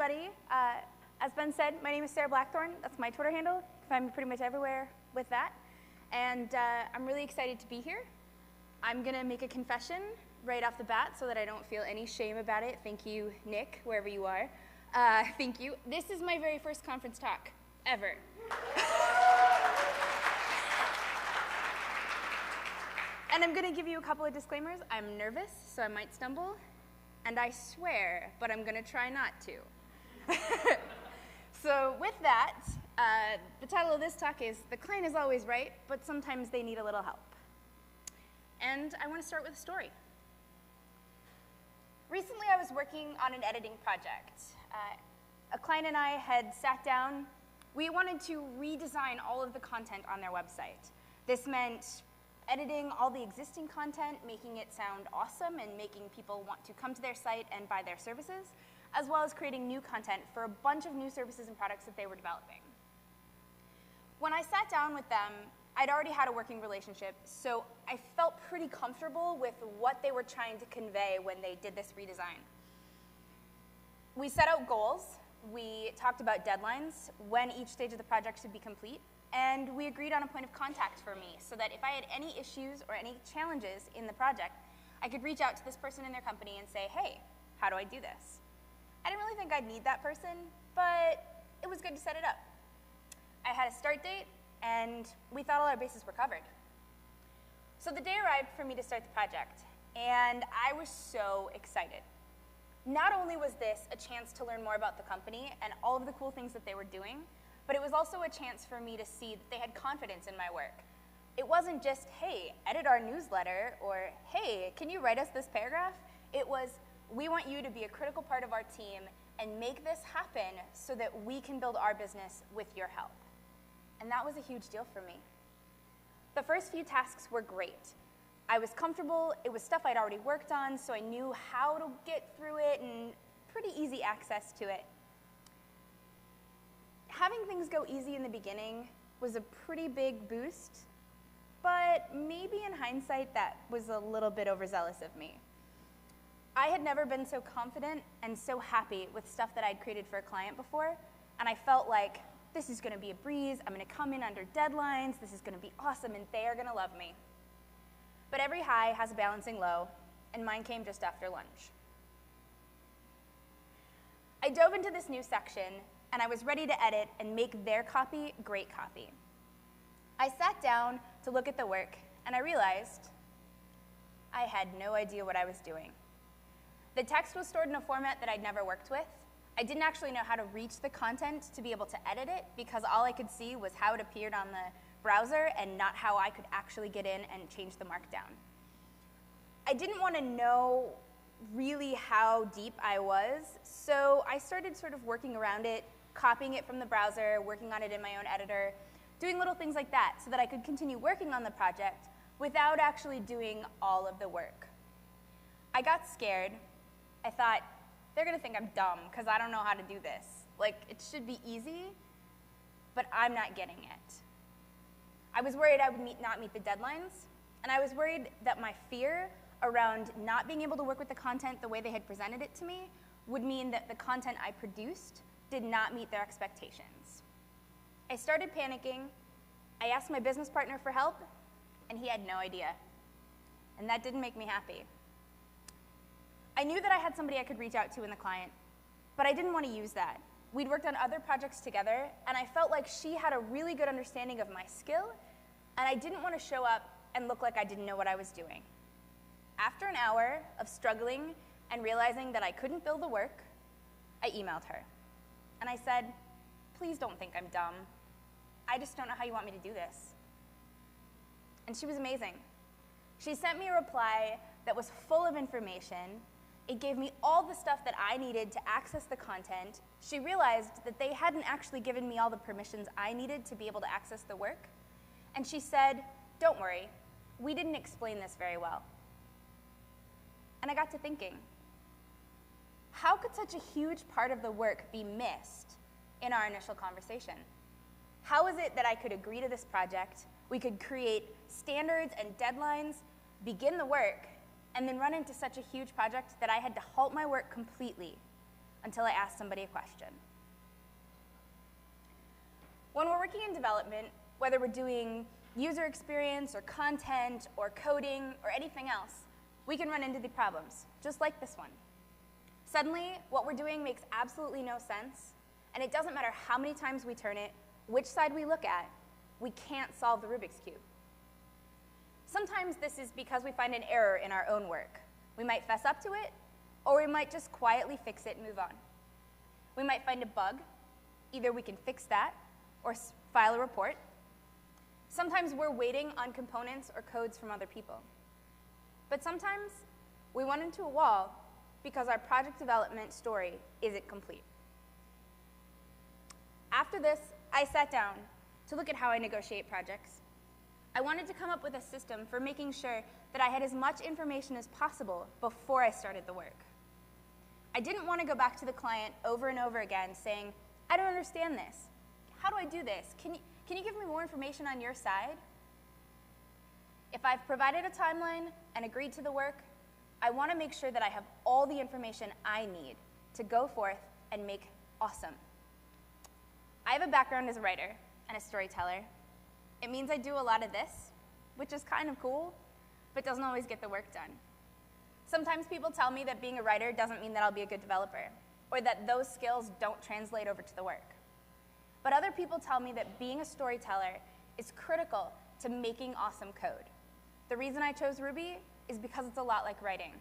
everybody. As Ben said, my name is Sarah Blackthorne. That's my Twitter handle. You can find me pretty much everywhere with that. And I'm really excited to be here. I'm going to make a confession right off the bat so that I don't feel any shame about it. Thank you, Nick, wherever you are. Thank you. This is my very first conference talk ever. And I'm going to give you a couple of disclaimers. I'm nervous, so I might stumble. And I swear, but I'm going to try not to. So with that, the title of this talk is The Client is Always Right, but Sometimes They Need a Little Help. And I want to start with a story. Recently, I was working on an editing project. A client and I had sat down. We wanted to redesign all of the content on their website. This meant editing all the existing content, making it sound awesome, and making people want to come to their site and buy their services, as well as creating new content for a bunch of new services and products that they were developing. When I sat down with them, I'd already had a working relationship, so I felt pretty comfortable with what they were trying to convey when they did this redesign. We set out goals, we talked about deadlines, when each stage of the project should be complete, and we agreed on a point of contact for me so that if I had any issues or any challenges in the project, I could reach out to this person in their company and say, hey, how do I do this? I didn't really think I'd need that person, but it was good to set it up. I had a start date, and we thought all our bases were covered. So the day arrived for me to start the project, and I was so excited. Not only was this a chance to learn more about the company and all of the cool things that they were doing, but it was also a chance for me to see that they had confidence in my work. It wasn't just, hey, edit our newsletter, or hey, can you write us this paragraph? It was, we want you to be a critical part of our team and make this happen so that we can build our business with your help. And that was a huge deal for me. The first few tasks were great. I was comfortable, it was stuff I'd already worked on, so I knew how to get through it and pretty easy access to it. Having things go easy in the beginning was a pretty big boost, but maybe in hindsight that was a little bit overzealous of me. I had never been so confident and so happy with stuff that I'd created for a client before, and I felt like this is going to be a breeze, I'm going to come in under deadlines, this is going to be awesome, and they are going to love me. But every high has a balancing low, and mine came just after lunch. I dove into this new section, and I was ready to edit and make their copy great copy. I sat down to look at the work, and I realized I had no idea what I was doing. The text was stored in a format that I'd never worked with. I didn't actually know how to reach the content to be able to edit it because all I could see was how it appeared on the browser and not how I could actually get in and change the markdown. I didn't want to know really how deep I was, so I started sort of working around it, copying it from the browser, working on it in my own editor, doing little things like that so that I could continue working on the project without actually doing all of the work. I got scared. I thought, they're going to think I'm dumb because I don't know how to do this. Like, it should be easy, but I'm not getting it. I was worried I would not meet the deadlines, and I was worried that my fear around not being able to work with the content the way they had presented it to me would mean that the content I produced did not meet their expectations. I started panicking. I asked my business partner for help, and he had no idea. And that didn't make me happy. I knew that I had somebody I could reach out to in the client, but I didn't want to use that. We'd worked on other projects together, and I felt like she had a really good understanding of my skill, and I didn't want to show up and look like I didn't know what I was doing. After an hour of struggling and realizing that I couldn't build the work, I emailed her. And I said, please don't think I'm dumb. I just don't know how you want me to do this. And she was amazing. She sent me a reply that was full of information. It gave me all the stuff that I needed to access the content. She realized that they hadn't actually given me all the permissions I needed to be able to access the work. And she said, don't worry, we didn't explain this very well. And I got to thinking, how could such a huge part of the work be missed in our initial conversation? How is it that I could agree to this project, we could create standards and deadlines, begin the work, and then run into such a huge project that I had to halt my work completely until I ask somebody a question. When we're working in development, whether we're doing user experience or content or coding or anything else, we can run into the problems, just like this one. Suddenly, what we're doing makes absolutely no sense, and it doesn't matter how many times we turn it, which side we look at, we can't solve the Rubik's Cube. Sometimes this is because we find an error in our own work. We might fess up to it, or we might just quietly fix it and move on. We might find a bug. Either we can fix that, or file a report. Sometimes we're waiting on components or codes from other people. But sometimes we run into a wall because our project development story isn't complete. After this, I sat down to look at how I negotiate projects. I wanted to come up with a system for making sure that I had as much information as possible before I started the work. I didn't want to go back to the client over and over again saying, I don't understand this. How do I do this? Can you give me more information on your side? If I've provided a timeline and agreed to the work, I want to make sure that I have all the information I need to go forth and make awesome. I have a background as a writer and a storyteller. It means I do a lot of this, which is kind of cool, but doesn't always get the work done. Sometimes people tell me that being a writer doesn't mean that I'll be a good developer, or that those skills don't translate over to the work. But other people tell me that being a storyteller is critical to making awesome code. The reason I chose Ruby is because it's a lot like writing.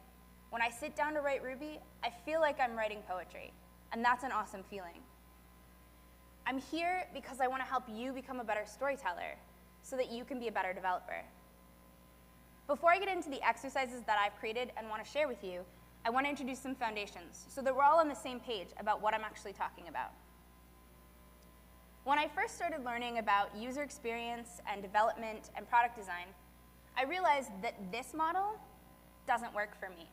When I sit down to write Ruby, I feel like I'm writing poetry, and that's an awesome feeling. I'm here because I want to help you become a better storyteller so that you can be a better developer. Before I get into the exercises that I've created and want to share with you, I want to introduce some foundations so that we're all on the same page about what I'm actually talking about. When I first started learning about user experience and development and product design, I realized that this model doesn't work for me.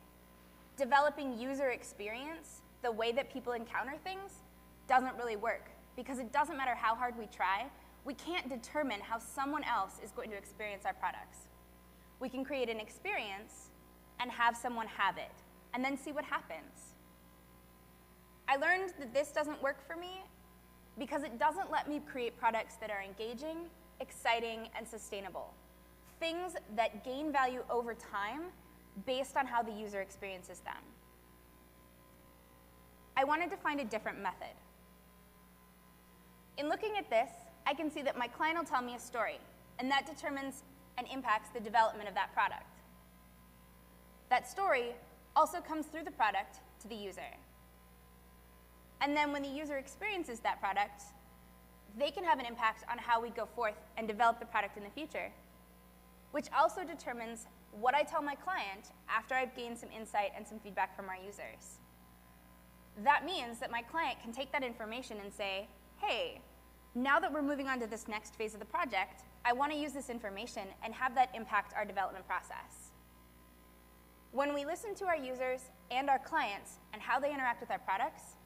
Developing user experience, the way that people encounter things, doesn't really work because it doesn't matter how hard we try, we can't determine how someone else is going to experience our products. We can create an experience and have someone have it, and then see what happens. I learned that this doesn't work for me because it doesn't let me create products that are engaging, exciting, and sustainable. Things that gain value over time based on how the user experiences them. I wanted to find a different method. In looking at this, I can see that my client will tell me a story, and that determines and impacts the development of that product. That story also comes through the product to the user. And then when the user experiences that product, they can have an impact on how we go forth and develop the product in the future, which also determines what I tell my client after I've gained some insight and some feedback from our users. That means that my client can take that information and say, hey, now that we're moving on to this next phase of the project, I want to use this information and have that impact our development process. When we listen to our users and our clients and how they interact with our products,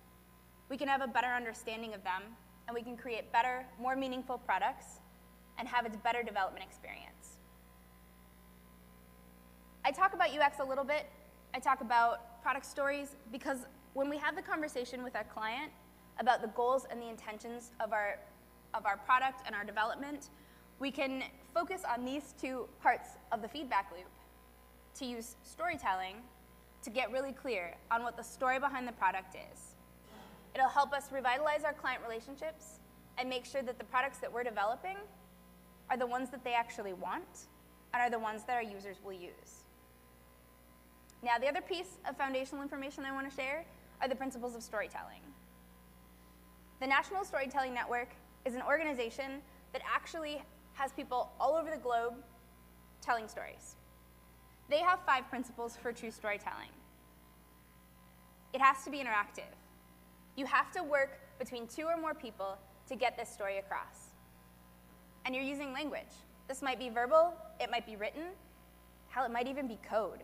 we can have a better understanding of them, and we can create better, more meaningful products and have a better development experience. I talk about UX a little bit. I talk about product stories because when we have the conversation with our client about the goals and the intentions of our product and our development, we can focus on these two parts of the feedback loop to use storytelling to get really clear on what the story behind the product is. It'll help us revitalize our client relationships and make sure that the products that we're developing are the ones that they actually want and are the ones that our users will use. Now, the other piece of foundational information I want to share are the principles of storytelling. The National Storytelling Network is an organization that actually has people all over the globe telling stories. They have 5 principles for true storytelling. It has to be interactive. You have to work between 2 or more people to get this story across. And you're using language. This might be verbal, it might be written, hell, it might even be code.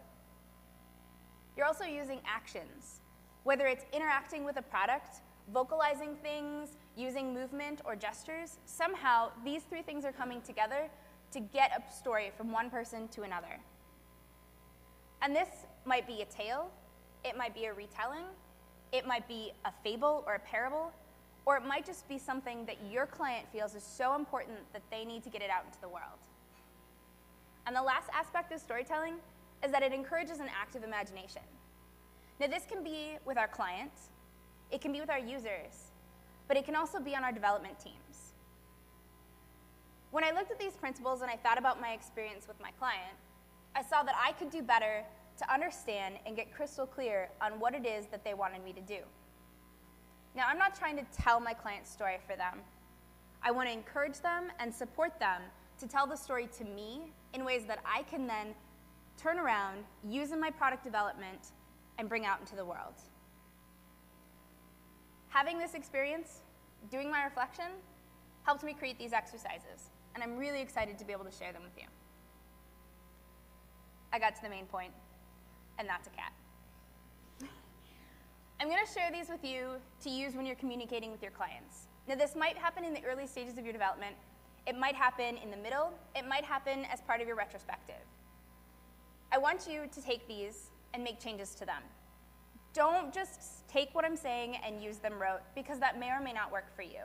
You're also using actions, whether it's interacting with a product, vocalizing things, using movement or gestures. Somehow, these 3 things are coming together to get a story from one person to another. And this might be a tale, it might be a retelling, It might be a fable or a parable, or it might just be something that your client feels is so important that they need to get it out into the world. And the last aspect of storytelling is that it encourages an active imagination. Now, this can be with our clients, it can be with our users, but it can also be on our development teams. When I looked at these principles and I thought about my experience with my client, I saw that I could do better to understand and get crystal clear on what it is that they wanted me to do. Now, I'm not trying to tell my client's story for them. I want to encourage them and support them to tell the story to me in ways that I can then turn around, use in my product development, and bring out into the world. Having this experience, doing my reflection, helped me create these exercises, and I'm really excited to be able to share them with you. I got to the main point, and that's a cat. I'm going to share these with you to use when you're communicating with your clients. Now, this might happen in the early stages of your development. It might happen in the middle. It might happen as part of your retrospective. I want you to take these and make changes to them. Don't just take what I'm saying and use them rote, because that may or may not work for you.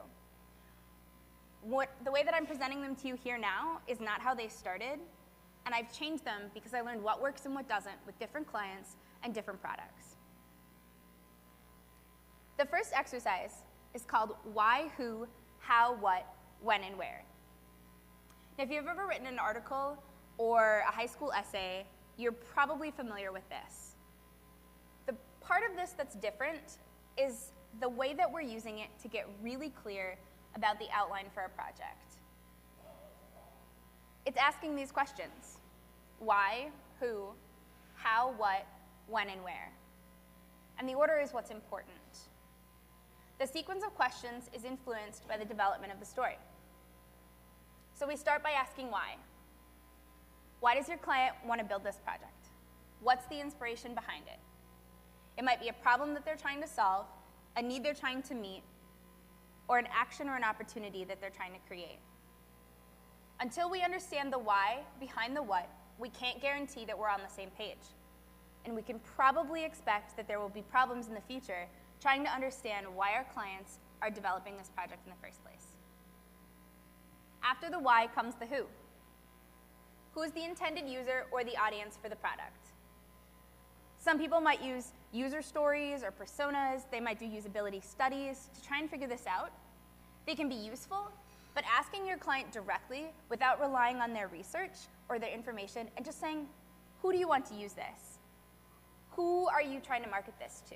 The way that I'm presenting them to you here now is not how they started, and I've changed them because I learned what works and what doesn't with different clients and different products. The first exercise is called why, who, how, what, when, and where. Now, if you've ever written an article or a high school essay, you're probably familiar with this. The part of this that's different is the way that we're using it to get really clear about the outline for a project. It's asking these questions: why, who, how, what, when, and where. And the order is what's important. The sequence of questions is influenced by the development of the story. So we start by asking why. Why does your client want to build this project? What's the inspiration behind it? It might be a problem that they're trying to solve, a need they're trying to meet, or an action or an opportunity that they're trying to create. Until we understand the why behind the what, we can't guarantee that we're on the same page. And we can probably expect that there will be problems in the future trying to understand why our clients are developing this project in the first place. After the why comes the who. Who is the intended user or the audience for the product? Some people might use user stories or personas. They might do usability studies to try and figure this out. They can be useful, but asking your client directly without relying on their research or their information and just saying, who do you want to use this? Who are you trying to market this to?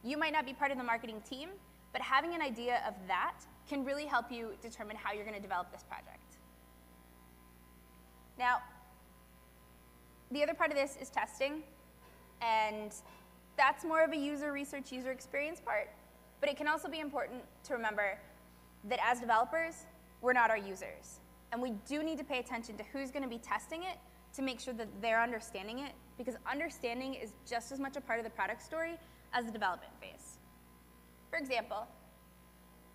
You might not be part of the marketing team, but having an idea of that can really help you determine how you're going to develop this project. Now, the other part of this is testing, and that's more of a user research, user experience part, but it can also be important to remember that as developers, we're not our users, and we do need to pay attention to who's going to be testing it to make sure that they're understanding it, because understanding is just as much a part of the product story as the development phase. For example,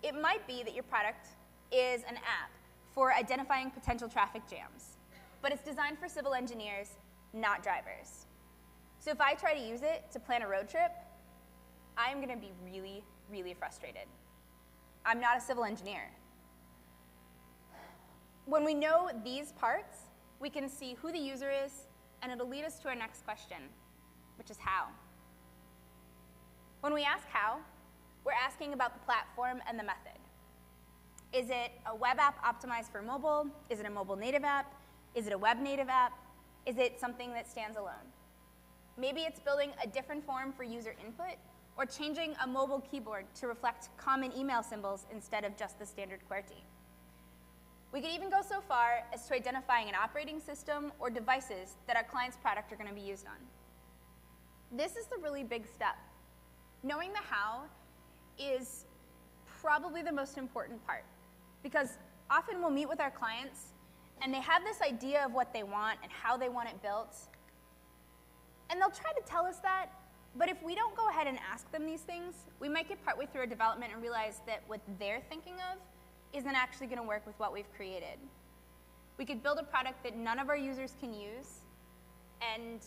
it might be that your product is an app for identifying potential traffic jams, but it's designed for civil engineers, not drivers. So if I try to use it to plan a road trip, I'm going to be really, really frustrated. I'm not a civil engineer. When we know these parts, we can see who the user is, and it'll lead us to our next question, which is how. When we ask how, we're asking about the platform and the method. Is it a web app optimized for mobile? Is it a mobile native app? Is it a web native app? Is it something that stands alone? Maybe it's building a different form for user input, or changing a mobile keyboard to reflect common email symbols instead of just the standard QWERTY. We could even go so far as to identifying an operating system or devices that our client's product are going to be used on. This is the really big step. Knowing the how is probably the most important part, because often we'll meet with our clients and they have this idea of what they want and how they want it built, and they'll try to tell us that, but if we don't go ahead and ask them these things, we might get partway through our development and realize that what they're thinking of isn't actually going to work with what we've created. We could build a product that none of our users can use, and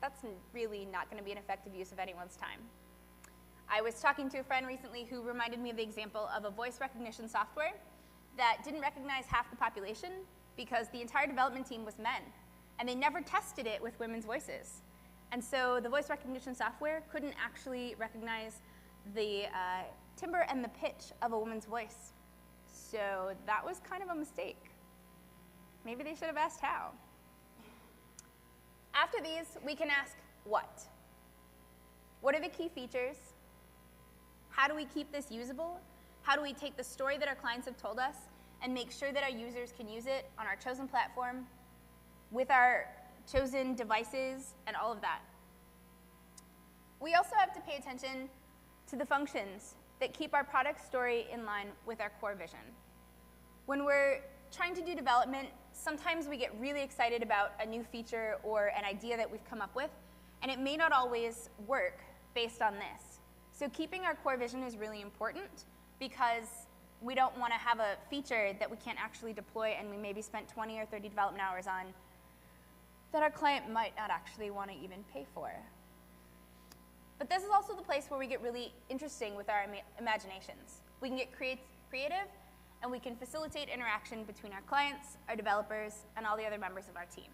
that's really not going to be an effective use of anyone's time. I was talking to a friend recently who reminded me of the example of a voice recognition software that didn't recognize half the population because the entire development team was men, and they never tested it with women's voices. And so the voice recognition software couldn't actually recognize the timbre and the pitch of a woman's voice. So that was kind of a mistake. Maybe they should have asked how. After these, we can ask what? What are the key features? How do we keep this usable? How do we take the story that our clients have told us and make sure that our users can use it on our chosen platform, with our chosen devices, and all of that? We also have to pay attention to the functions that keep our product story in line with our core vision. When we're trying to do development, sometimes we get really excited about a new feature or an idea that we've come up with, and it may not always work based on this. So keeping our core vision is really important, because we don't want to have a feature that we can't actually deploy and we maybe spent 20 or 30 development hours on that our client might not actually want to even pay for. But this is also the place where we get really interesting with our imaginations. We can get creative, and we can facilitate interaction between our clients, our developers, and all the other members of our team.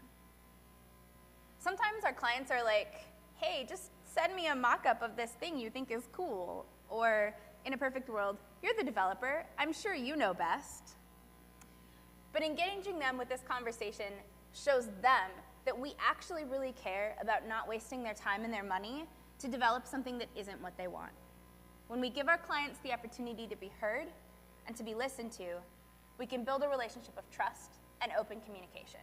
Sometimes our clients are like, hey, just send me a mock-up of this thing you think is cool. Or, in a perfect world, you're the developer, I'm sure you know best. But engaging them with this conversation shows them that we actually really care about not wasting their time and their money to develop something that isn't what they want. When we give our clients the opportunity to be heard and to be listened to, we can build a relationship of trust and open communication.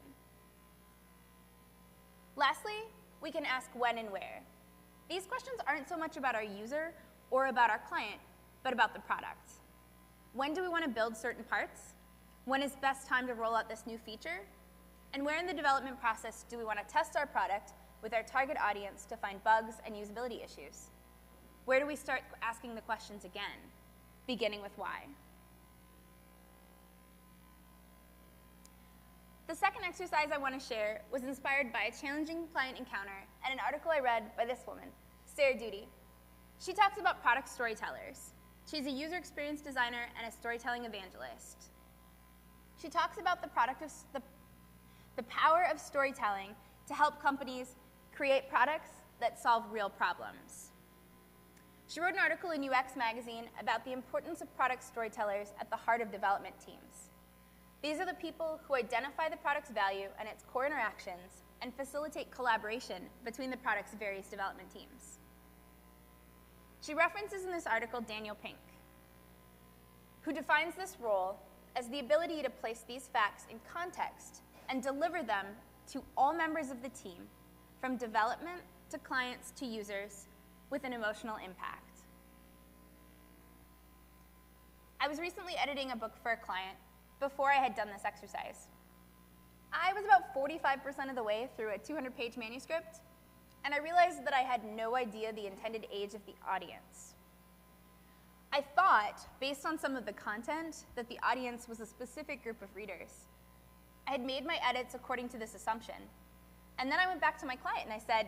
Lastly, we can ask when and where. These questions aren't so much about our user or about our client, but about the product. When do we want to build certain parts? When is best time to roll out this new feature? And where in the development process do we want to test our product with our target audience to find bugs and usability issues? Where do we start asking the questions again, beginning with why? The second exercise I want to share was inspired by a challenging client encounter and an article I read by this woman, Sarah Duty. She talks about product storytellers. She's a user experience designer and a storytelling evangelist. She talks about the power of storytelling to help companies create products that solve real problems. She wrote an article in UX Magazine about the importance of product storytellers at the heart of development teams. These are the people who identify the product's value and its core interactions and facilitate collaboration between the product's various development teams. She references in this article Daniel Pink, who defines this role as the ability to place these facts in context and deliver them to all members of the team, from development to clients to users, with an emotional impact. I was recently editing a book for a client before I had done this exercise. I was about 45% of the way through a 200-page manuscript, and I realized that I had no idea the intended age of the audience. I thought, based on some of the content, that the audience was a specific group of readers. I had made my edits according to this assumption, and then I went back to my client and I said,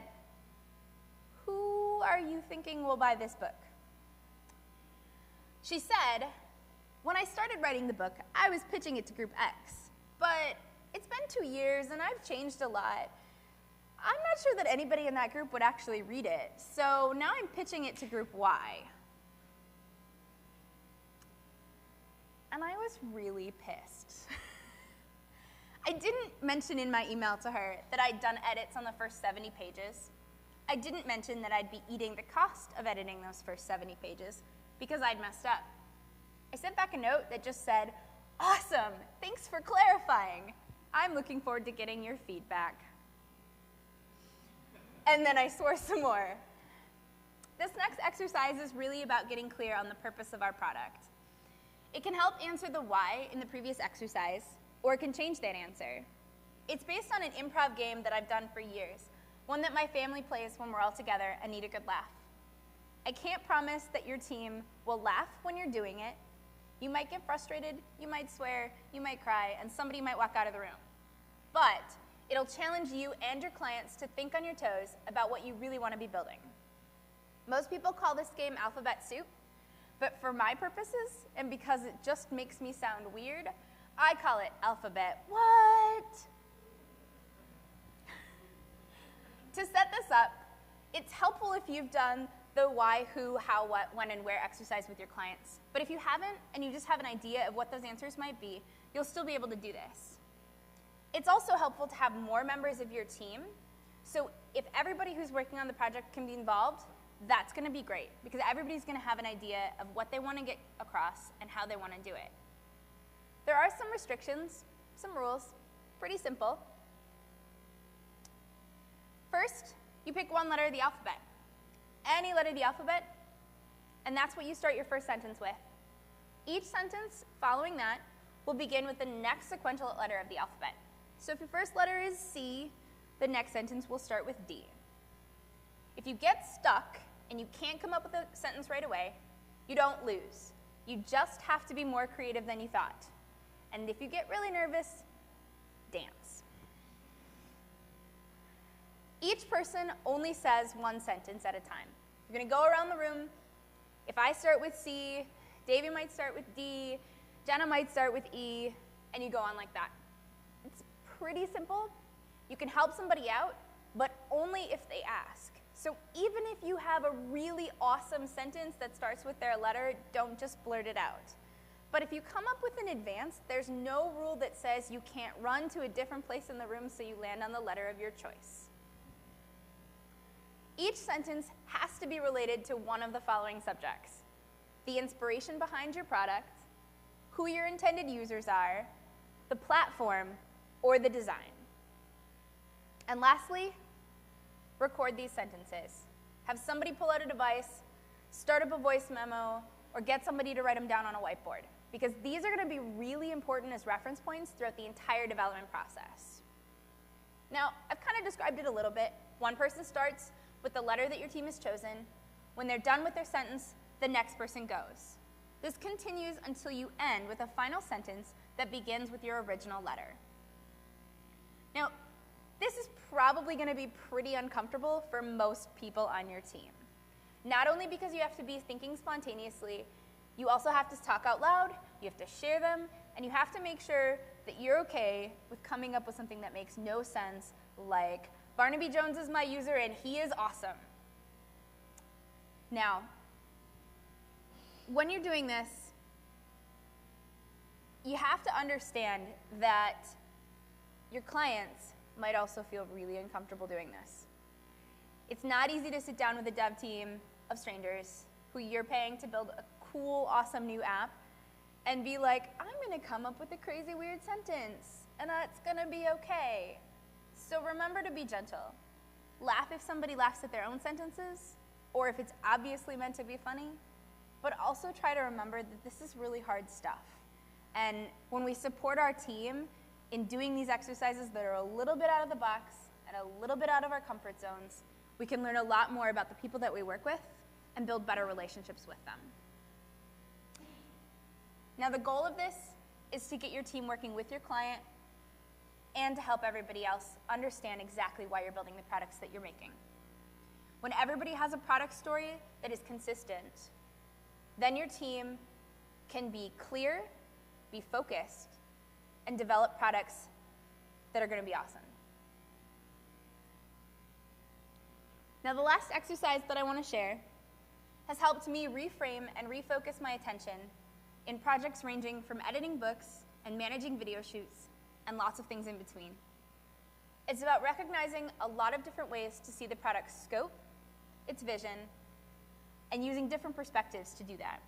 "Who are you thinking will buy this book?" She said, "When I started writing the book, I was pitching it to Group X, but it's been 2 years and I've changed a lot. I'm not sure that anybody in that group would actually read it, so now I'm pitching it to Group Y." And I was really pissed. I didn't mention in my email to her that I'd done edits on the first 70 pages. I didn't mention that I'd be eating the cost of editing those first 70 pages because I'd messed up. I sent back a note that just said, "Awesome, thanks for clarifying. I'm looking forward to getting your feedback." And then I swore some more. This next exercise is really about getting clear on the purpose of our product. It can help answer the why in the previous exercise, or it can change that answer. It's based on an improv game that I've done for years, one that my family plays when we're all together and need a good laugh. I can't promise that your team will laugh when you're doing it. You might get frustrated, you might swear, you might cry, and somebody might walk out of the room. But it'll challenge you and your clients to think on your toes about what you really want to be building. Most people call this game alphabet soup, but for my purposes, and because it just makes me sound weird, I call it alphabet what? To set this up, it's helpful if you've done the why, who, how, what, when, and where exercise with your clients. But if you haven't, and you just have an idea of what those answers might be, you'll still be able to do this. It's also helpful to have more members of your team. So if everybody who's working on the project can be involved, that's going to be great, because everybody's going to have an idea of what they want to get across and how they want to do it. There are some restrictions, some rules, pretty simple. First, you pick one letter of the alphabet, any letter of the alphabet, and that's what you start your first sentence with. Each sentence following that will begin with the next sequential letter of the alphabet. So if your first letter is C, the next sentence will start with D. If you get stuck and you can't come up with a sentence right away, you don't lose. You just have to be more creative than you thought. And if you get really nervous, dance. Each person only says one sentence at a time. You're going to go around the room. If I start with C, Davey might start with D, Jenna might start with E, and you go on like that. It's pretty simple. You can help somebody out, but only if they ask. So even if you have a really awesome sentence that starts with their letter, don't just blurt it out. But if you come up with an advance, there's no rule that says you can't run to a different place in the room so you land on the letter of your choice. Each sentence has to be related to one of the following subjects: the inspiration behind your product, who your intended users are, the platform, or the design. And lastly, record these sentences. Have somebody pull out a device, start up a voice memo, or get somebody to write them down on a whiteboard, because these are going to be really important as reference points throughout the entire development process. Now, I've kind of described it a little bit. One person starts with the letter that your team has chosen. When they're done with their sentence, the next person goes. This continues until you end with a final sentence that begins with your original letter. Now, this is probably going to be pretty uncomfortable for most people on your team. Not only because you have to be thinking spontaneously, you also have to talk out loud, you have to share them, and you have to make sure that you're okay with coming up with something that makes no sense, like, Barnaby Jones is my user and he is awesome. Now, when you're doing this, you have to understand that your clients might also feel really uncomfortable doing this. It's not easy to sit down with a dev team of strangers who you're paying to build a cool, awesome new app and be like, I'm going to come up with a crazy, weird sentence, and that's going to be okay. So remember to be gentle. Laugh if somebody laughs at their own sentences, or if it's obviously meant to be funny, but also try to remember that this is really hard stuff. And when we support our team in doing these exercises that are a little bit out of the box and a little bit out of our comfort zones, we can learn a lot more about the people that we work with and build better relationships with them. Now, the goal of this is to get your team working with your client and to help everybody else understand exactly why you're building the products that you're making. When everybody has a product story that is consistent, then your team can be clear, be focused, and develop products that are going to be awesome. Now, the last exercise that I want to share has helped me reframe and refocus my attention in projects ranging from editing books and managing video shoots and lots of things in between. It's about recognizing a lot of different ways to see the product's scope, its vision, and using different perspectives to do that.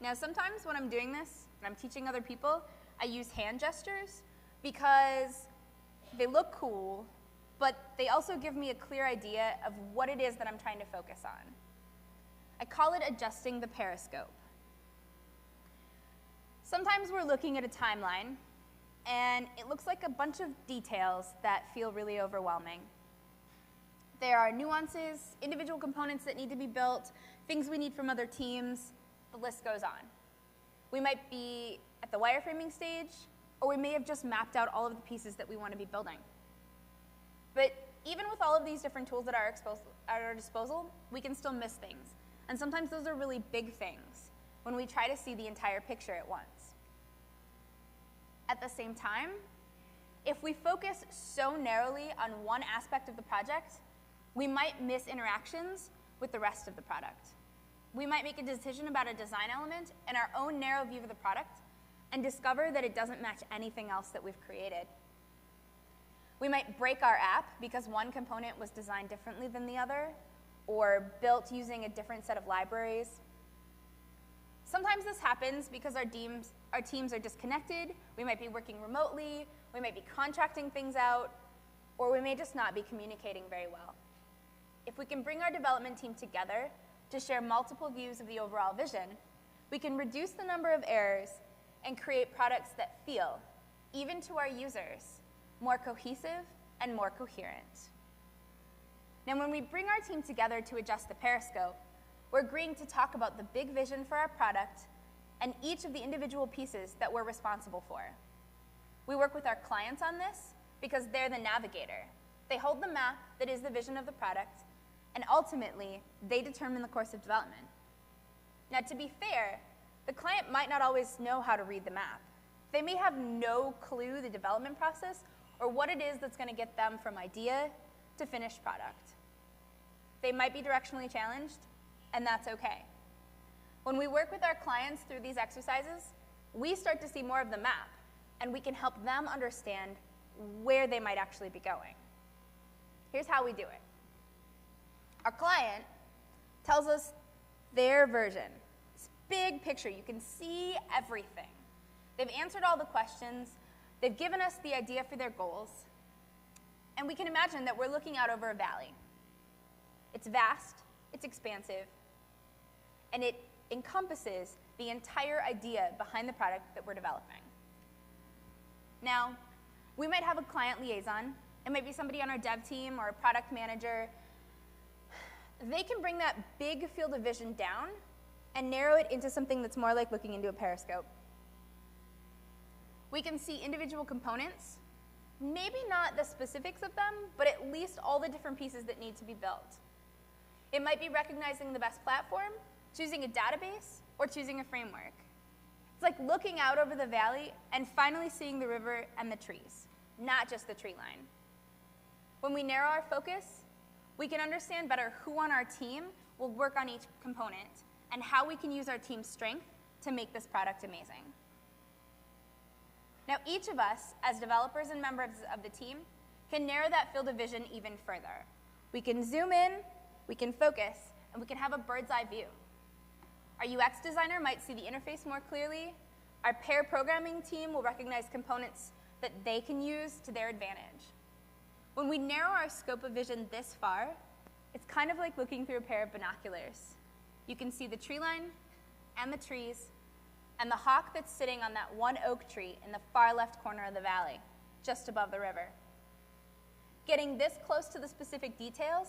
Now, sometimes when I'm doing this, when I'm teaching other people, I use hand gestures because they look cool, but they also give me a clear idea of what it is that I'm trying to focus on. I call it adjusting the periscope. Sometimes we're looking at a timeline, and it looks like a bunch of details that feel really overwhelming. There are nuances, individual components that need to be built, things we need from other teams, the list goes on. We might be at the wireframing stage, or we may have just mapped out all of the pieces that we want to be building. But even with all of these different tools at our disposal, we can still miss things. And sometimes those are really big things when we try to see the entire picture at once. At the same time, if we focus so narrowly on one aspect of the project, we might miss interactions with the rest of the product. We might make a decision about a design element in our own narrow view of the product and discover that it doesn't match anything else that we've created. We might break our app because one component was designed differently than the other, or built using a different set of libraries. Sometimes this happens because our teams are disconnected, we might be working remotely, we might be contracting things out, or we may just not be communicating very well. If we can bring our development team together to share multiple views of the overall vision, we can reduce the number of errors and create products that feel, even to our users, more cohesive and more coherent. Now, when we bring our team together to adjust the periscope, we're agreeing to talk about the big vision for our product and each of the individual pieces that we're responsible for. We work with our clients on this because they're the navigator. They hold the map that is the vision of the product, and ultimately, they determine the course of development. Now, to be fair, the client might not always know how to read the map. They may have no clue the development process or what it is that's going to get them from idea to finished product. They might be directionally challenged, and that's okay. When we work with our clients through these exercises, we start to see more of the map, and we can help them understand where they might actually be going. Here's how we do it. Our client tells us their version. This big picture, you can see everything. They've answered all the questions, they've given us the idea for their goals, and we can imagine that we're looking out over a valley. It's vast, it's expansive, and it encompasses the entire idea behind the product that we're developing. Now, we might have a client liaison. It might be somebody on our dev team or a product manager. They can bring that big field of vision down and narrow it into something that's more like looking into a periscope. We can see individual components, maybe not the specifics of them, but at least all the different pieces that need to be built. It might be recognizing the best platform, choosing a database, or choosing a framework. It's like looking out over the valley and finally seeing the river and the trees, not just the tree line. When we narrow our focus, we can understand better who on our team will work on each component and how we can use our team's strength to make this product amazing. Now, each of us, as developers and members of the team, can narrow that field of vision even further. We can zoom in, we can focus, and we can have a bird's eye view. Our UX designer might see the interface more clearly. Our pair programming team will recognize components that they can use to their advantage. When we narrow our scope of vision this far, it's kind of like looking through a pair of binoculars. You can see the tree line and the trees and the hawk that's sitting on that one oak tree in the far left corner of the valley, just above the river. Getting this close to the specific details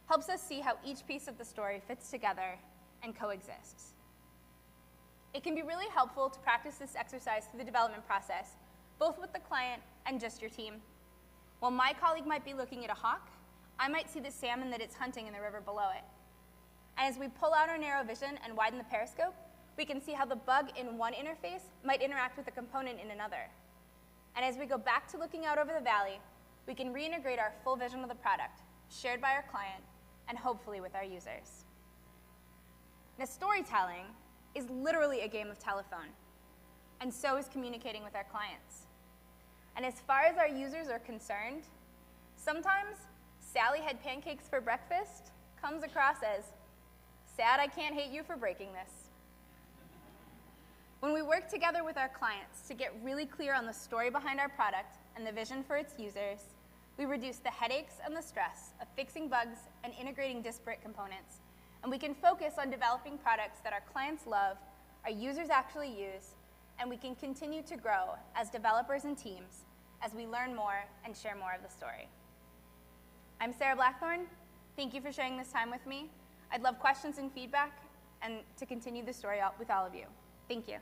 helps us see how each piece of the story fits together and coexists. It can be really helpful to practice this exercise through the development process, both with the client and just your team. While my colleague might be looking at a hawk, I might see the salmon that it's hunting in the river below it. And as we pull out our narrow vision and widen the periscope, we can see how the bug in one interface might interact with a component in another. And as we go back to looking out over the valley, we can reintegrate our full vision of the product, shared by our client, and hopefully with our users. Now, storytelling is literally a game of telephone, and so is communicating with our clients. And as far as our users are concerned, sometimes Sally had pancakes for breakfast comes across as, sad I can't hate you for breaking this. When we work together with our clients to get really clear on the story behind our product and the vision for its users, we reduce the headaches and the stress of fixing bugs and integrating disparate components, and we can focus on developing products that our clients love, our users actually use, and we can continue to grow as developers and teams as we learn more and share more of the story. I'm Sarah Blackthorne. Thank you for sharing this time with me. I'd love questions and feedback and to continue the story with all of you. Thank you.